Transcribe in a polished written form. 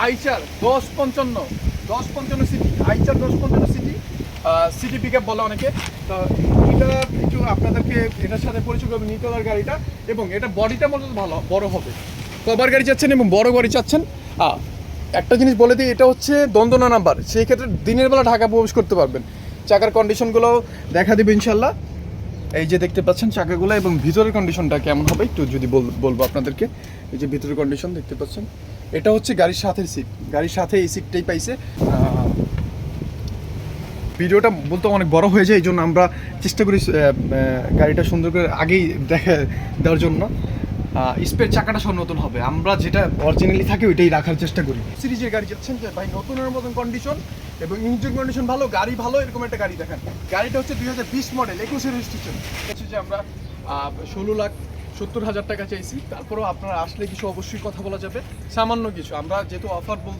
Eicher 1055 city, Eicher 1055 city, city pick up বলে অনেকে। তো এটা একটু আপনাদেরকে এটার সাথে পরিচয় করবেন, নিতলার গাড়িটা। এবং এটা বডিটা মূলত ভালো বড় হবে, কভার গাড়ি চাচ্ছেন এবং বড় গাড়ি চাচ্ছেন। একটা জিনিস বলে দিই, এটা হচ্ছে দন্দনা নাম্বার, সেই ক্ষেত্রে দিনের বেলা ঢাকা প্রবেশ করতে পারবেন। চাকার কন্ডিশনগুলো দেখা দেবে ইনশাল্লাহ। এই যে দেখতে পাচ্ছেন চাকাগুলো, এবং ভিতরের কন্ডিশনটা কেমন হবে একটু যদি বলবো আপনাদেরকে। এই যে ভিতরের কন্ডিশন দেখতে পাচ্ছেন, এটা হচ্ছে গাড়ির সাথে সিট, গাড়ির সাথে এই সিটটাই পাইছে। ভিডিওটা বলতে অনেক বড় হয়ে যায়, এই জন্য আমরা চেষ্টা করি গাড়িটা সুন্দর করে আগেই দেখা দেওয়ার জন্য। স্পের চাকাটা সব নতুন হবে, আমরা যেটা অরিজিনালি থাকে ওইটাই রাখার চেষ্টা করি। সিরিজের গাড়ি যাচ্ছেন যে ভাই নতুনের মতন কন্ডিশন এবং ইঞ্জিন কন্ডিশন ভালো, গাড়ি ভালো, এরকম একটা গাড়ি দেখেন। গাড়িটা হচ্ছে 2020 মডেল, 21 রেজিস্ট্রেশন। হচ্ছে যে আমরা 16,70,000 টাকা চাইছি, তারপরেও আপনারা আসলে কিছু অবশ্যই কথা বলা যাবে, সামান্য কিছু। আমরা যেহেতু অফার বলছি